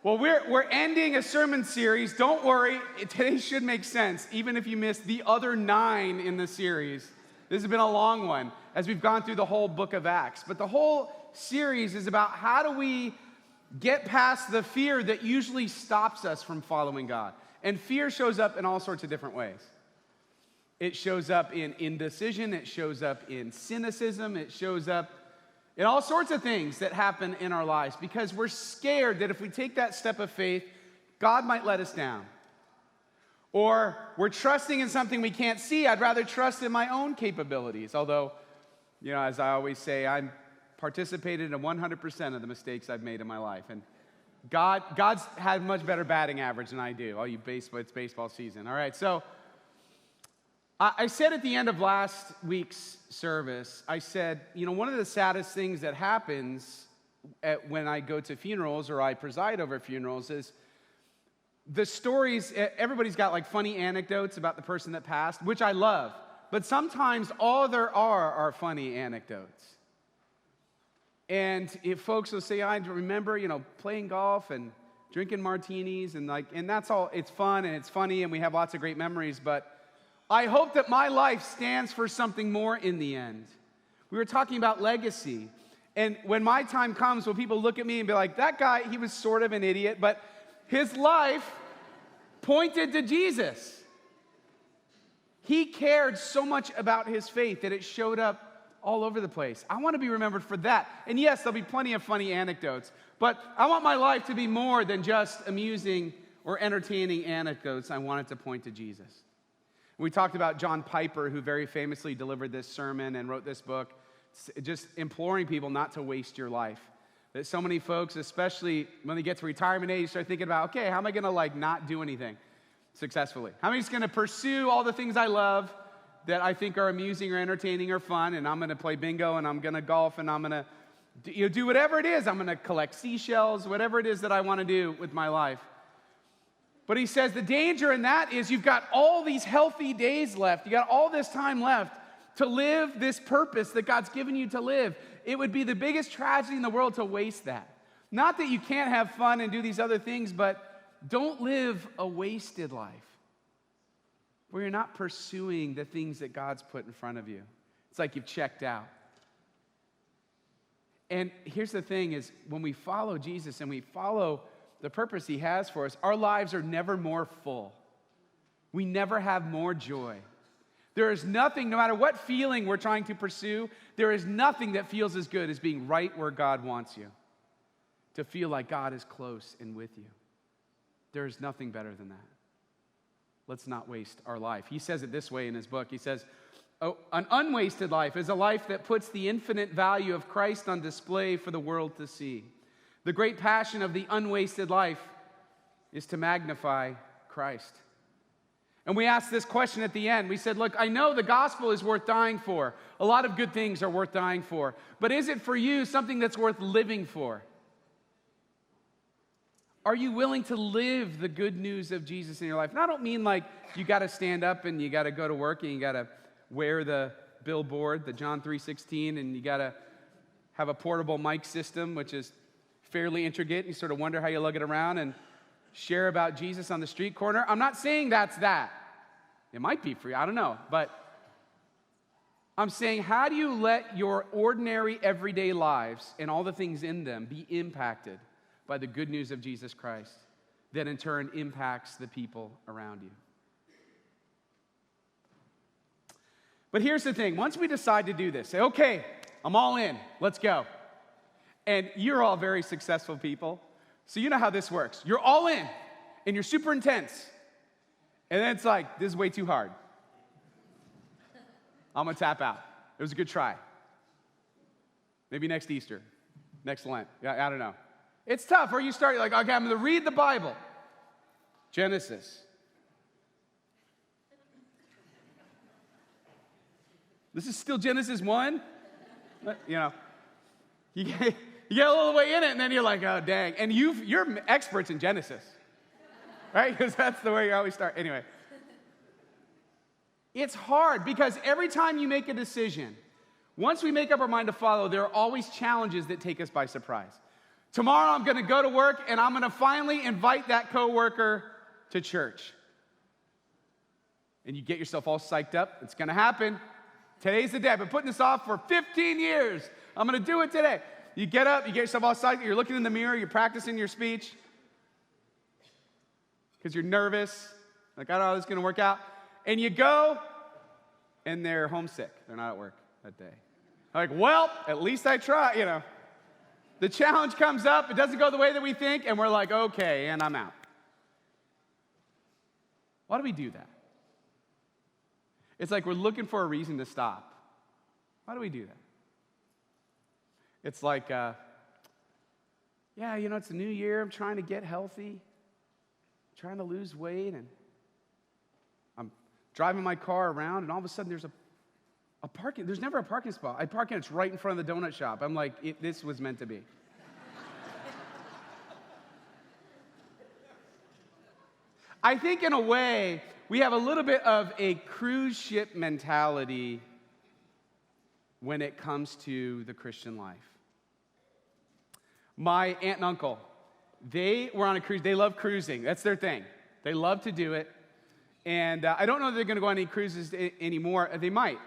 Well, we're ending a sermon series. Don't worry, today should make sense, even if you missed the other 9 in the series. This has been a long one as we've gone through the whole book of Acts. But the whole series is about how do we get past the fear that usually stops us from following God. And fear shows up in all sorts of different ways. It shows up in indecision, it shows up in cynicism, it shows up in all sorts of things that happen in our lives because we're scared that if we take that step of faith, God might let us down. Or we're trusting in something we can't see. I'd rather trust in my own capabilities. Although, as I always say, I'm participated in 100% of the mistakes I've made in my life. And God's had much better batting average than I do. Oh, it's baseball season. All right, so I said at the end of last week's service, I said, one of the saddest things that happens when I go to funerals or I preside over funerals is the stories. Everybody's got like funny anecdotes about the person that passed, which I love. But sometimes all there are funny anecdotes. And if folks will say, I remember, playing golf and drinking martinis and that's all, it's fun and it's funny and we have lots of great memories, but I hope that my life stands for something more in the end. We were talking about legacy. And when my time comes, when people look at me and be like, that guy, he was sort of an idiot, but his life pointed to Jesus. He cared so much about his faith that it showed up all over the place. I want to be remembered for that. And yes, there'll be plenty of funny anecdotes, but I want my life to be more than just amusing or entertaining anecdotes. I want it to point to Jesus. We talked about John Piper, who very famously delivered this sermon and wrote this book, just imploring people not to waste your life. That so many folks, especially when they get to retirement age, start thinking about, okay, how am I going to not do anything successfully? How am I just going to pursue all the things I love that I think are amusing or entertaining or fun, and I'm going to play bingo, and I'm going to golf, and I'm going to do whatever it is. I'm going to collect seashells, whatever it is that I want to do with my life. But he says the danger in that is you've got all these healthy days left. You got all this time left to live this purpose that God's given you to live. It would be the biggest tragedy in the world to waste that. Not that you can't have fun and do these other things, but don't live a wasted life where you're not pursuing the things that God's put in front of you. It's like you've checked out. And here's the thing is when we follow Jesus and we follow the purpose he has for us, our lives are never more full. We never have more joy. There is nothing, no matter what feeling we're trying to pursue, there is nothing that feels as good as being right where God wants you. To feel like God is close and with you. There is nothing better than that. Let's not waste our life. He says it this way in his book. He says, an unwasted life is a life that puts the infinite value of Christ on display for the world to see. The great passion of the unwasted life is to magnify Christ. And we asked this question at the end. We said, look, I know the gospel is worth dying for. A lot of good things are worth dying for. But is it for you something that's worth living for? Are you willing to live the good news of Jesus in your life? And I don't mean like you got to stand up and you got to go to work and you got to wear the billboard, the John 3:16, and you got to have a portable mic system, which is fairly intricate. You sort of wonder how you lug it around and share about Jesus on the street corner. I'm not saying that's that. It might be for you, I don't know. But I'm saying, how do you let your ordinary everyday lives and all the things in them be impacted by the good news of Jesus Christ that in turn impacts the people around you? But here's the thing. Once we decide to do this, say, okay, I'm all in. Let's go. And you're all very successful people, so you know how this works. You're all in, and you're super intense. And then it's like, this is way too hard. I'm going to tap out. It was a good try. Maybe next Easter, next Lent. Yeah, I don't know. It's tough, or you start, you're like, okay, I'm going to read the Bible. Genesis. This is still Genesis 1? You get a little way in it, and then you're like, oh, dang. And you're experts in Genesis, right? Because that's the way you always start. Anyway, it's hard because every time you make a decision, once we make up our mind to follow, there are always challenges that take us by surprise. Tomorrow I'm going to go to work and I'm going to finally invite that coworker to church. And you get yourself all psyched up. It's going to happen. Today's the day. I've been putting this off for 15 years. I'm going to do it today. You get up, you get yourself all psyched. You're looking in the mirror. You're practicing your speech because you're nervous. Like, I don't know how this is going to work out. And you go, and they're homesick. They're not at work that day. Like, well, at least I tried, The challenge comes up, it doesn't go the way that we think, and we're like, okay, and I'm out. Why do we do that? It's like we're looking for a reason to stop. Why do we do that? It's like, it's a new year, I'm trying to get healthy, trying to lose weight, and I'm driving my car around, and all of a sudden there's a parking, there's never a parking spot. I park and it's right in front of the donut shop. I'm like, this was meant to be. I think in a way, we have a little bit of a cruise ship mentality when it comes to the Christian life. My aunt and uncle, they were on a cruise. They love cruising. That's their thing. They love to do it. And I don't know if they're going to go on any cruises anymore. They might.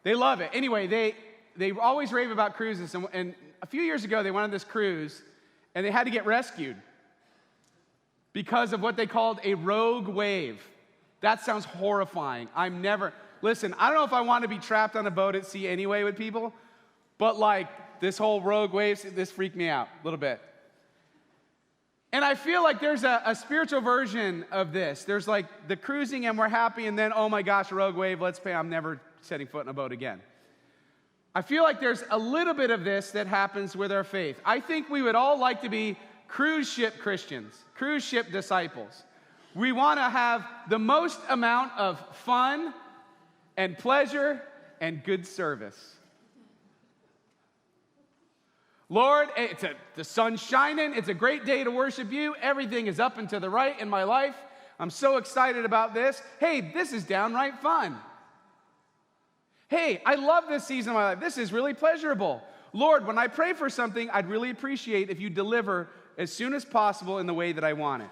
They love it. Anyway, they always rave about cruises. And a few years ago, they went on this cruise, and they had to get rescued because of what they called a rogue wave. That sounds horrifying. Listen, I don't know if I want to be trapped on a boat at sea anyway with people, but this whole rogue wave, this freaked me out a little bit. And I feel like there's a spiritual version of this. There's the cruising and we're happy, and then, oh my gosh, a rogue wave, let's pay, I'm never setting foot in a boat again. I feel like there's a little bit of this that happens with our faith. I think we would all like to be cruise ship Christians, cruise ship disciples. We want to have the most amount of fun and pleasure and good service. Lord, the sun's shining. It's a great day to worship you. Everything is up and to the right in my life. I'm so excited about this. Hey, this is downright fun. Hey, I love this season of my life. This is really pleasurable. Lord, when I pray for something, I'd really appreciate if you deliver as soon as possible in the way that I want it.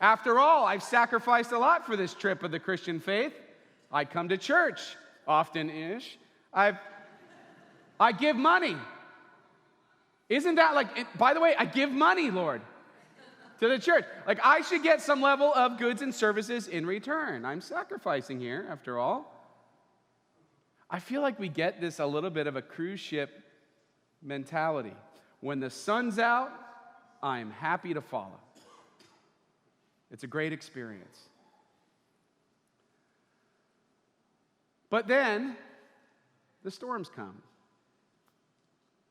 After all, I've sacrificed a lot for this trip of the Christian faith. I come to church often-ish. I give money. Isn't that by the way, I give money, Lord, to the church. I should get some level of goods and services in return. I'm sacrificing here, after all. I feel like we get this a little bit of a cruise ship mentality. When the sun's out, I'm happy to follow. It's a great experience. But then, the storms come.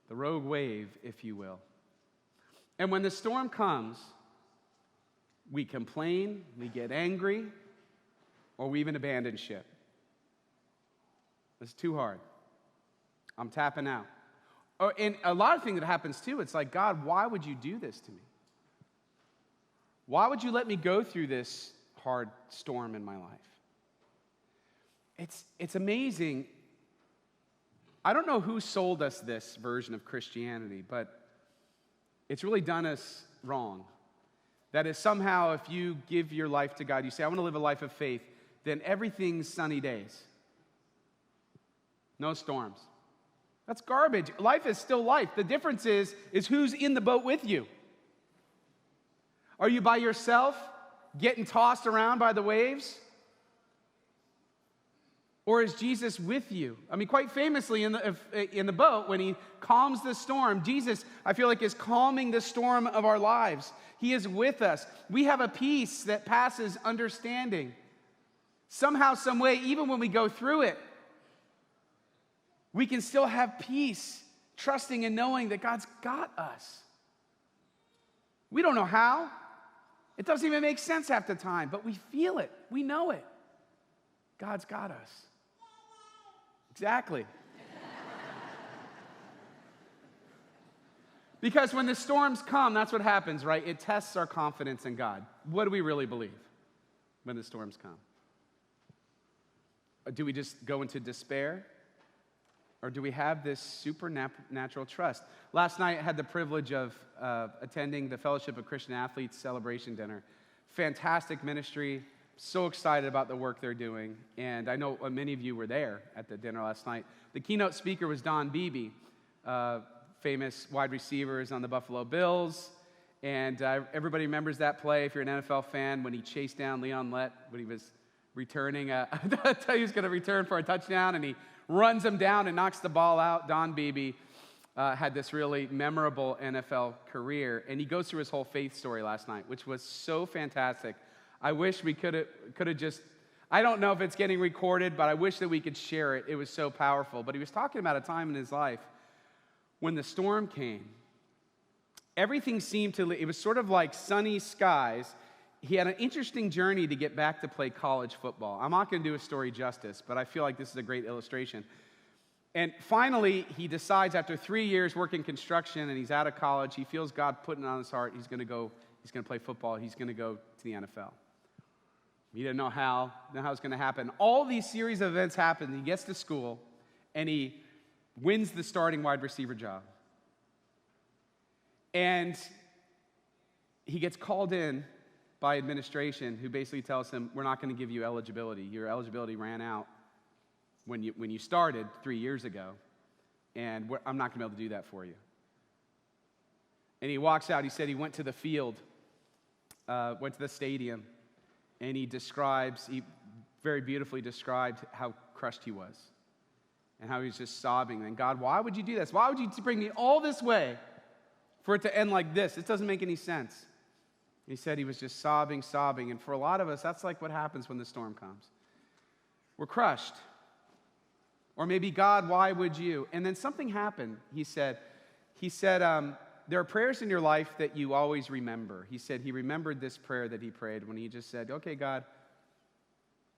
The rogue wave, if you will. And when the storm comes, we complain, we get angry, or we even abandon ship. It's too hard. I'm tapping out. And a lot of things that happens too, it's like, God, why would you do this to me? Why would you let me go through this hard storm in my life? It's amazing. I don't know who sold us this version of Christianity, but it's really done us wrong. That is, somehow if you give your life to God, you say, I want to live a life of faith, then everything's sunny days. No storms. That's garbage. Life is still life. The difference is who's in the boat with you. Are you by yourself, getting tossed around by the waves? Or is Jesus with you? I mean, quite famously in the boat, when he calms the storm, Jesus, I feel like, is calming the storm of our lives. He is with us. We have a peace that passes understanding. Somehow, some way, even when we go through it, we can still have peace, trusting and knowing that God's got us. We don't know how. It doesn't even make sense half the time, but we feel it. We know it. God's got us. Exactly. Because when the storms come, that's what happens, right? It tests our confidence in God. What do we really believe when the storms come? Do we just go into despair? Or do we have this supernatural trust? Last night, I had the privilege of attending the Fellowship of Christian Athletes celebration dinner. Fantastic ministry. So excited about the work they're doing. And I know many of you were there at the dinner last night. The keynote speaker was Don Beebe, famous wide receivers on the Buffalo Bills. And everybody remembers that play, if you're an NFL fan, when he chased down Leon Lett when he was returning. I thought he was going to return for a touchdown, and he runs him down and knocks the ball out. Don Beebe had this really memorable NFL career, and he goes through his whole faith story last night, which was so fantastic. I wish we could have just, I don't know if it's getting recorded, but I wish that we could share it. It was so powerful. But he was talking about a time in his life when the storm came. Everything seemed to, it was sort of like sunny skies. He had an interesting journey to get back to play college football. I'm not going to do a story justice, but I feel like this is a great illustration. And finally, he decides after 3 years working construction and he's out of college, he feels God putting it on his heart. He's going to play football. He's going to go to the NFL. He didn't know how it's going to happen. All these series of events happen. He gets to school and he wins the starting wide receiver job. And he gets called in by administration, who basically tells him, we're not going to give you eligibility. Your eligibility ran out when you started 3 years ago, and I'm not going to be able to do that for you. And he walks out. He said he went to the field, went to the stadium, and he very beautifully described how crushed he was and how he was just sobbing. And God, why would you do this? Why would you bring me all this way for it to end like this? It doesn't make any sense. He said he was just sobbing. And for a lot of us, that's like what happens when the storm comes. We're crushed. Or maybe, God, why would you? And then something happened. He said, there are prayers in your life that you always remember. He said he remembered this prayer that he prayed when he just said, okay, God,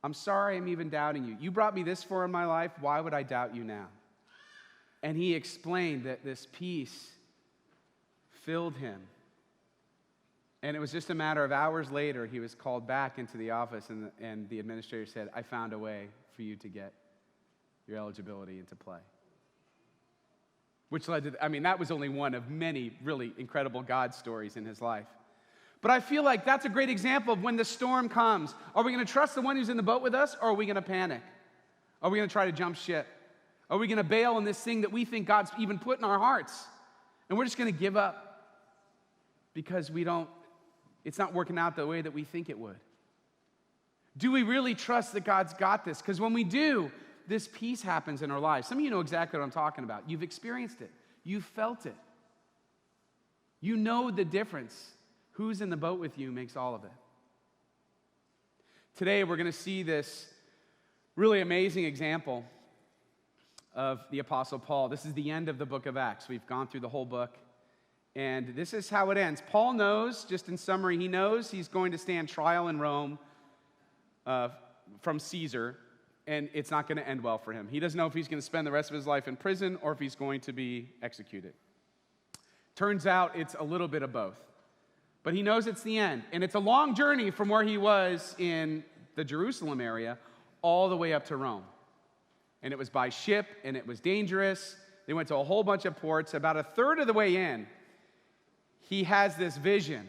I'm sorry I'm even doubting you. You brought me this far in my life. Why would I doubt you now? And he explained that this peace filled him. And it was just a matter of hours later, he was called back into the office, and the administrator said, I found a way for you to get your eligibility into play. Which led to, that was only one of many really incredible God stories in his life. But I feel like that's a great example of when the storm comes. Are we going to trust the one who's in the boat with us, or are we going to panic? Are we going to try to jump ship? Are we going to bail on this thing that we think God's even put in our hearts? And we're just going to give up because it's not working out the way that we think it would. Do we really trust that God's got this? Because when we do, this peace happens in our lives. Some of you know exactly what I'm talking about. You've experienced it. You've felt it. You know the difference. Who's in the boat with you makes all of it. Today, we're going to see this really amazing example of the Apostle Paul. This is the end of the book of Acts. We've gone through the whole book. And this is how it ends. Paul knows, just in summary, he knows he's going to stand trial in Rome from Caesar, and it's not going to end well for him. He doesn't know if he's going to spend the rest of his life in prison or if he's going to be executed. Turns out it's a little bit of both. But he knows it's the end. And it's a long journey from where he was in the Jerusalem area all the way up to Rome. And it was by ship, and it was dangerous. They went to a whole bunch of ports. About a third of the way in, he has this vision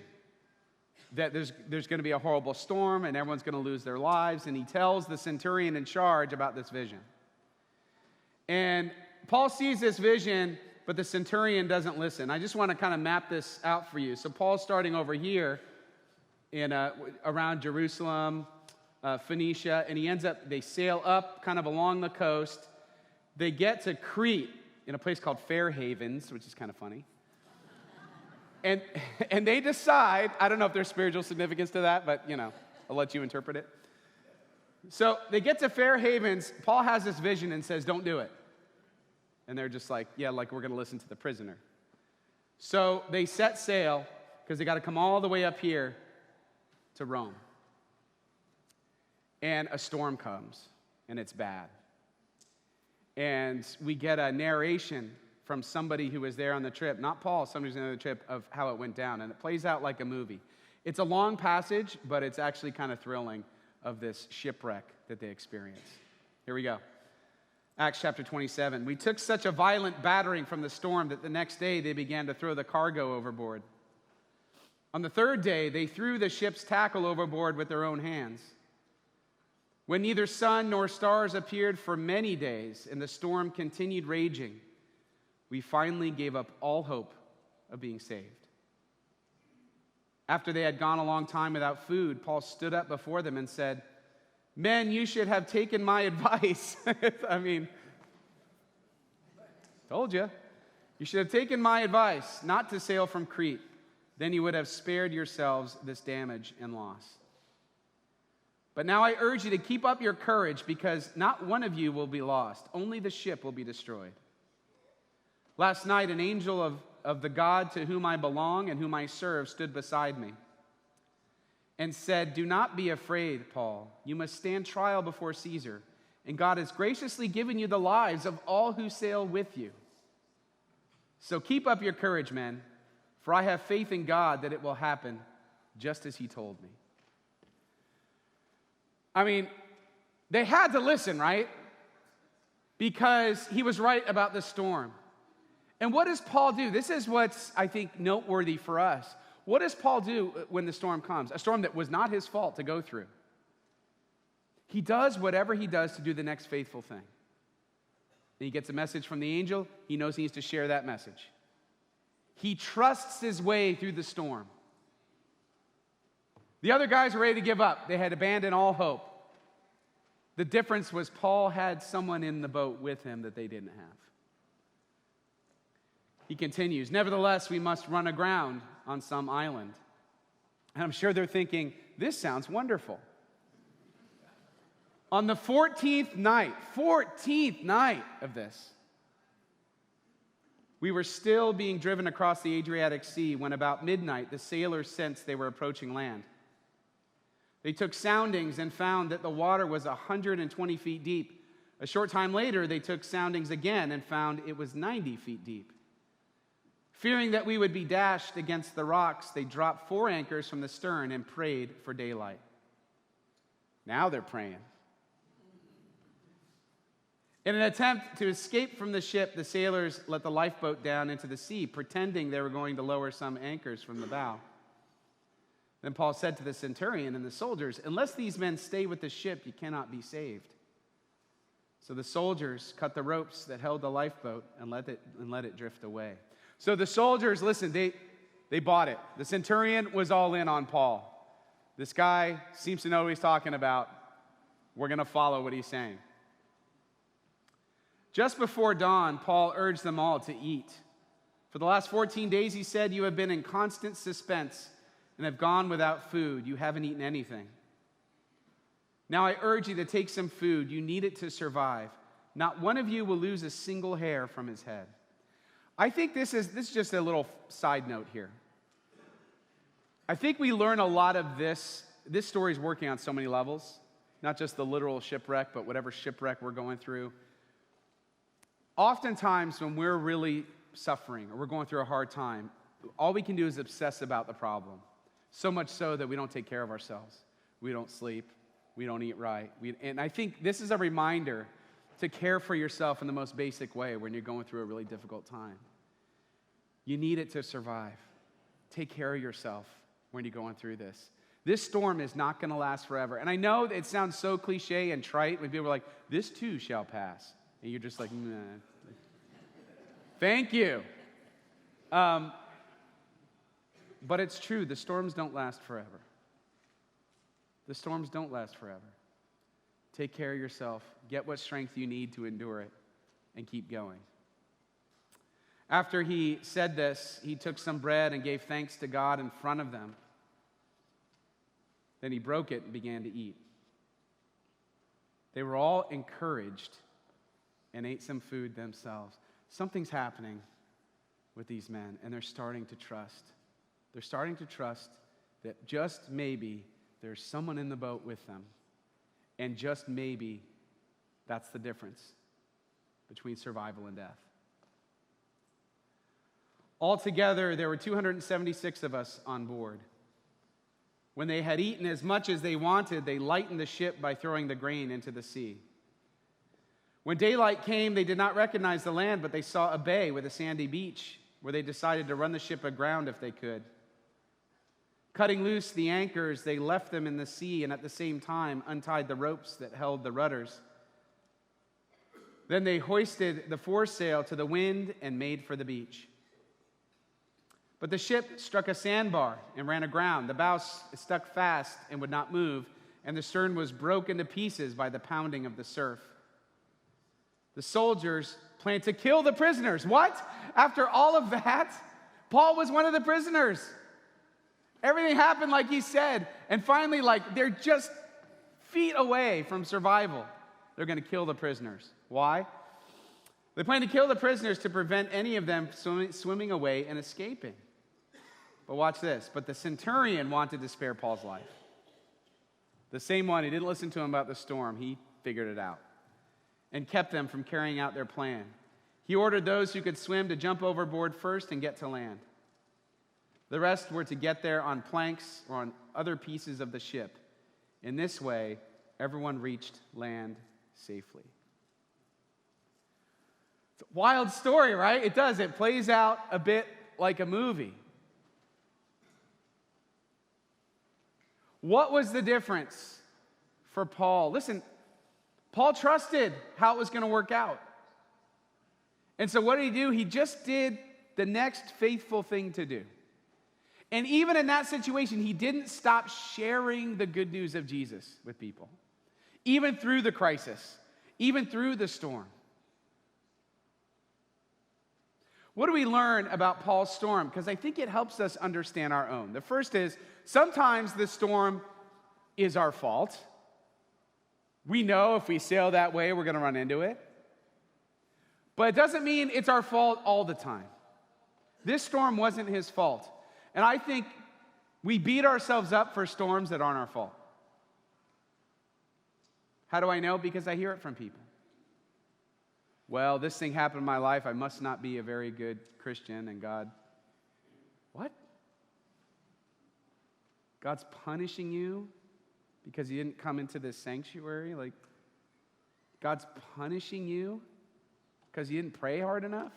that there's going to be a horrible storm and everyone's going to lose their lives. And he tells the centurion in charge about this vision. And Paul sees this vision, but the centurion doesn't listen. I just want to kind of map this out for you. So Paul's starting over here around Jerusalem, Phoenicia, and they sail up kind of along the coast. They get to Crete in a place called Fair Havens, which is kind of funny. And they decide, I don't know if there's spiritual significance to that, but, I'll let you interpret it. So they get to Fair Havens. Paul has this vision and says, don't do it. And they're just like, yeah, like we're going to listen to the prisoner. So they set sail because they got to come all the way up here to Rome. And a storm comes, and it's bad. And we get a narration from somebody who was there on the trip, not Paul, somebody who's on the trip, of how it went down. And it plays out like a movie. It's a long passage, but it's actually kind of thrilling of this shipwreck that they experience. Here we go. Acts chapter 27. We took such a violent battering from the storm that the next day they began to throw the cargo overboard. On the third day, they threw the ship's tackle overboard with their own hands. When neither sun nor stars appeared for many days and the storm continued raging, we finally gave up all hope of being saved. After they had gone a long time without food, Paul stood up before them and said, "Men, you should have taken my advice." I mean, told you. You should have taken my advice not to sail from Crete. Then you would have spared yourselves this damage and loss. But now I urge you to keep up your courage, because not one of you will be lost. Only the ship will be destroyed. Last night, an angel of the God to whom I belong and whom I serve stood beside me and said, "Do not be afraid, Paul. You must stand trial before Caesar, and God has graciously given you the lives of all who sail with you. So keep up your courage, men, for I have faith in God that it will happen just as he told me." I mean, they had to listen, right? Because he was right about the storm. And what does Paul do? This is what's, I think, noteworthy for us. What does Paul do when the storm comes? A storm that was not his fault to go through. He does whatever he does to do the next faithful thing. And he gets a message from the angel. He knows he needs to share that message. He trusts his way through the storm. The other guys were ready to give up. They had abandoned all hope. The difference was Paul had someone in the boat with him that they didn't have. He continues, "Nevertheless, we must run aground on some island." And I'm sure they're thinking, this sounds wonderful. On the 14th night of this, we were still being driven across the Adriatic Sea when about midnight the sailors sensed they were approaching land. They took soundings and found that the water was 120 feet deep. A short time later, they took soundings again and found it was 90 feet deep. Fearing that we would be dashed against the rocks, they dropped 4 anchors from the stern and prayed for daylight. Now they're praying. In an attempt to escape from the ship, the sailors let the lifeboat down into the sea, pretending they were going to lower some anchors from the bow. Then Paul said to the centurion and the soldiers, "Unless these men stay with the ship, you cannot be saved." So the soldiers cut the ropes that held the lifeboat and let it drift away. So the soldiers, listen, they bought it. The centurion was all in on Paul. This guy seems to know what he's talking about. We're going to follow what he's saying. Just before dawn, Paul urged them all to eat. For the last 14 days, he said, "You have been in constant suspense and have gone without food. You haven't eaten anything. Now I urge you to take some food. You need it to survive. Not one of you will lose a single hair from his head." I think this is just a little side note here. I think we learn a lot of this. This story is working on so many levels, not just the literal shipwreck, but whatever shipwreck we're going through. Oftentimes, when we're really suffering or we're going through a hard time, all we can do is obsess about the problem. So much so that we don't take care of ourselves. We don't sleep. We don't eat right. And I think this is a reminder to care for yourself in the most basic way when you're going through a really difficult time. You need it to survive. Take care of yourself when you're going through this. This storm is not going to last forever. And I know it sounds so cliche and trite when people are like, "This too shall pass." And you're just like, "Nah." Thank you. But it's true, the storms don't last forever. The storms don't last forever. Take care of yourself. Get what strength you need to endure it, and keep going. After he said this, he took some bread and gave thanks to God in front of them. Then he broke it and began to eat. They were all encouraged and ate some food themselves. Something's happening with these men, and they're starting to trust. They're starting to trust that just maybe there's someone in the boat with them, and just maybe that's the difference between survival and death. Altogether, there were 276 of us on board. When they had eaten as much as they wanted, they lightened the ship by throwing the grain into the sea. When daylight came, they did not recognize the land, but they saw a bay with a sandy beach where they decided to run the ship aground if they could. Cutting loose the anchors, they left them in the sea and at the same time untied the ropes that held the rudders. Then they hoisted the foresail to the wind and made for the beach. But the ship struck a sandbar and ran aground. The bow stuck fast and would not move, and the stern was broken to pieces by the pounding of the surf. The soldiers planned to kill the prisoners. What? After all of that, Paul was one of the prisoners. Everything happened like he said. And finally, they're just feet away from survival. They're going to kill the prisoners. Why? They plan to kill the prisoners to prevent any of them swimming away and escaping. But watch this. But the centurion wanted to spare Paul's life. The same one, he didn't listen to him about the storm. He figured it out and kept them from carrying out their plan. He ordered those who could swim to jump overboard first and get to land. The rest were to get there on planks or on other pieces of the ship. In this way, everyone reached land safely. It's a wild story, right? It does. It plays out a bit like a movie. What was the difference for Paul? Listen, Paul trusted how it was going to work out. And so what did he do? He just did the next faithful thing to do. And even in that situation, he didn't stop sharing the good news of Jesus with people. Even through the crisis, even through the storm. What do we learn about Paul's storm? Because I think it helps us understand our own. The first is, sometimes the storm is our fault. We know if we sail that way, we're going to run into it. But it doesn't mean it's our fault all the time. This storm wasn't his fault. And I think we beat ourselves up for storms that aren't our fault. How do I know? Because I hear it from people. Well, this thing happened in my life. I must not be a very good Christian. And God, what? God's punishing you because you didn't come into this sanctuary? God's punishing you because you didn't pray hard enough?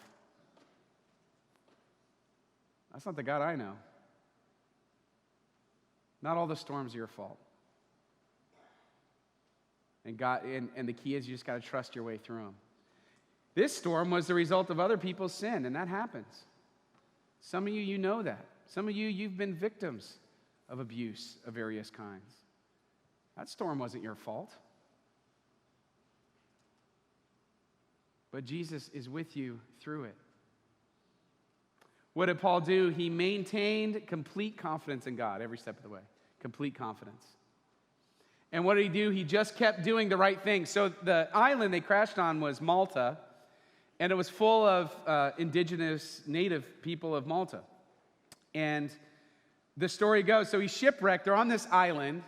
That's not the God I know. Not all the storms are your fault. And the key is you just got to trust your way through them. This storm was the result of other people's sin, and that happens. Some of you know that. Some of you've been victims of abuse of various kinds. That storm wasn't your fault. But Jesus is with you through it. What did Paul do? He maintained complete confidence in God every step of the way. Complete confidence. And what did he do? He just kept doing the right thing. So the island they crashed on was Malta, and it was full of indigenous native people of Malta. And the story goes, so he's shipwrecked. They're on this island,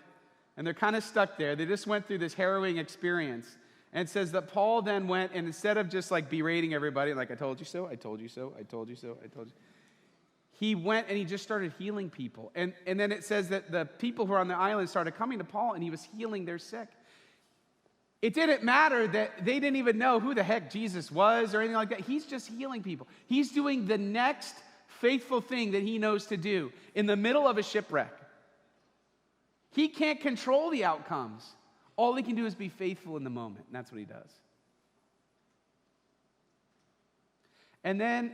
and they're kind of stuck there. They just went through this harrowing experience. And it says that Paul then went, and instead of just berating everybody, I told you so, I told you so, I told you so, I told you, he went and he just started healing people. And then it says that the people who were on the island started coming to Paul, and he was healing their sick. It didn't matter that they didn't even know who the heck Jesus was or anything like that. He's just healing people. He's doing the next faithful thing that he knows to do in the middle of a shipwreck. He can't control the outcomes. All he can do is be faithful in the moment, and that's what he does. And then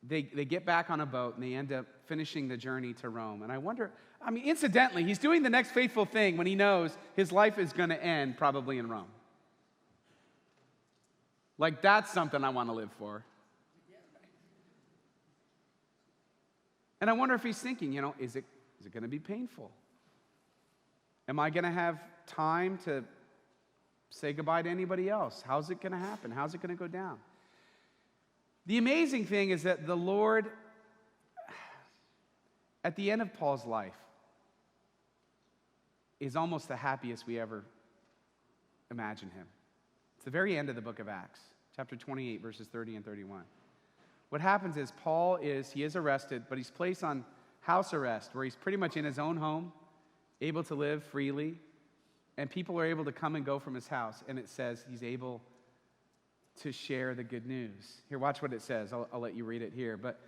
they get back on a boat, and they end up finishing the journey to Rome. And I wonder, incidentally, he's doing the next faithful thing when he knows his life is going to end probably in Rome. That's something I want to live for. And I wonder if he's thinking, is it going to be painful? Am I going to have time to say goodbye to anybody else? How's it going to happen? How's it going to go down? The amazing thing is that the Lord, at the end of Paul's life, is almost the happiest we ever imagine him. It's the very end of the book of Acts, chapter 28, verses 30 and 31. What happens is he is arrested, but he's placed on house arrest, where he's pretty much in his own home, able to live freely. And people are able to come and go from his house, and it says he's able to share the good news. Here, watch what it says. I'll let you read it here. But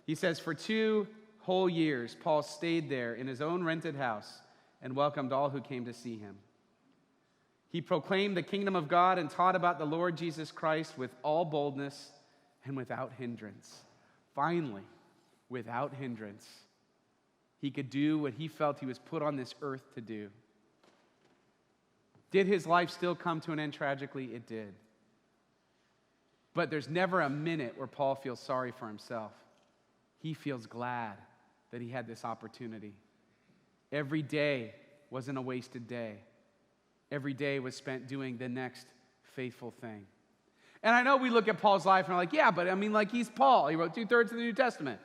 he says, for 2 whole years, Paul stayed there in his own rented house and welcomed all who came to see him. He proclaimed the kingdom of God and taught about the Lord Jesus Christ with all boldness and without hindrance. Finally, without hindrance, he could do what he felt he was put on this earth to do. Did his life still come to an end tragically? It did. But there's never a minute where Paul feels sorry for himself. He feels glad that he had this opportunity. Every day wasn't a wasted day. Every day was spent doing the next faithful thing. And I know we look at Paul's life and we're like, yeah, but I mean, like, he's Paul. He wrote 2/3 of the New Testament.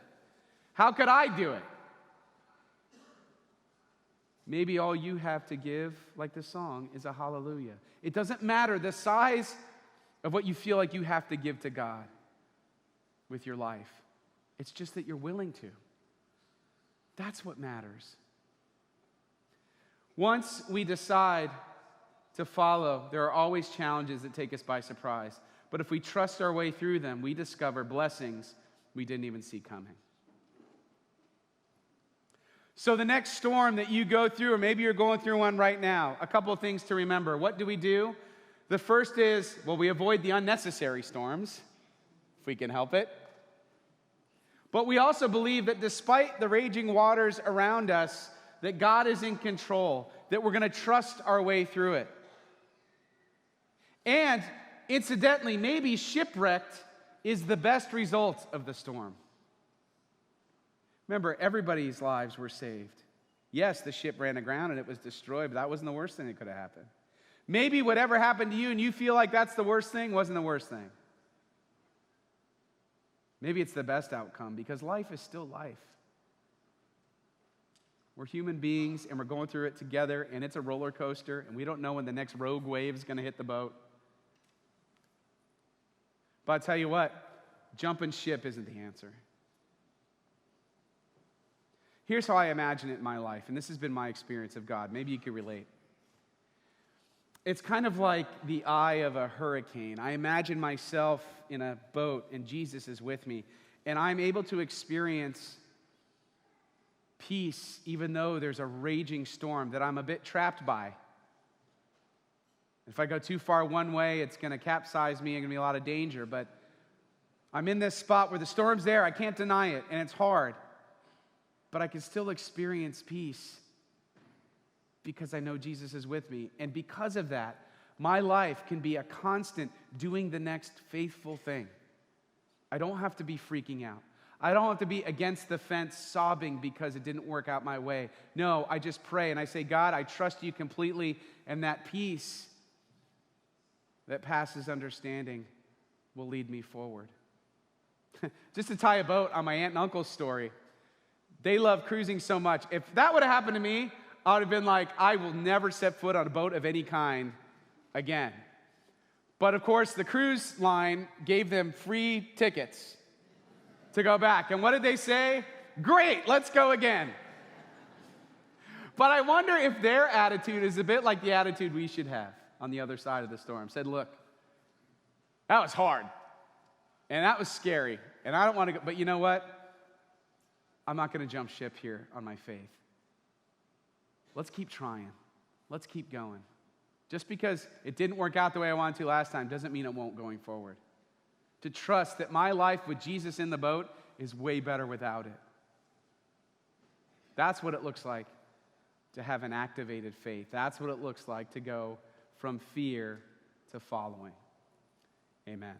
How could I do it? Maybe all you have to give, like the song, is a hallelujah. It doesn't matter the size of what you feel like you have to give to God with your life. It's just that you're willing to. That's what matters. Once we decide to follow, there are always challenges that take us by surprise. But if we trust our way through them, we discover blessings we didn't even see coming. So the next storm that you go through, or maybe you're going through one right now, a couple of things to remember. What do? The first is, well, we avoid the unnecessary storms, if we can help it. But we also believe that despite the raging waters around us, that God is in control, that we're going to trust our way through it. And incidentally, maybe shipwrecked is the best result of the storm. Remember, everybody's lives were saved. Yes, the ship ran aground and it was destroyed, but that wasn't the worst thing that could have happened. Maybe whatever happened to you and you feel like that's the worst thing wasn't the worst thing. Maybe it's the best outcome because life is still life. We're human beings and we're going through it together, and it's a roller coaster, and we don't know when the next rogue wave is going to hit the boat. But I'll tell you what, jumping ship isn't the answer. Here's how I imagine it in my life, and this has been my experience of God. Maybe you can relate. It's kind of like the eye of a hurricane. I imagine myself in a boat, and Jesus is with me, and I'm able to experience peace even though there's a raging storm that I'm a bit trapped by. If I go too far one way, it's going to capsize me and going to be a lot of danger, but I'm in this spot where the storm's there, I can't deny it, and it's hard. But I can still experience peace because I know Jesus is with me. And because of that, my life can be a constant doing the next faithful thing. I don't have to be freaking out. I don't have to be against the fence sobbing because it didn't work out my way. No, I just pray and I say, God, I trust you completely, and that peace that passes understanding will lead me forward. Just to tie a boat on my aunt and uncle's story, they love cruising so much. If that would have happened to me, I would have been like, I will never set foot on a boat of any kind again. But of course, the cruise line gave them free tickets to go back. And what did they say? Great, let's go again. But I wonder if their attitude is a bit like the attitude we should have on the other side of the storm. Said, look, that was hard. And that was scary. And I don't want to go, but you know what? I'm not going to jump ship here on my faith. Let's keep trying. Let's keep going. Just because it didn't work out the way I wanted to last time doesn't mean it won't going forward. To trust that my life with Jesus in the boat is way better without it. That's what it looks like to have an activated faith. That's what it looks like to go from fear to following. Amen.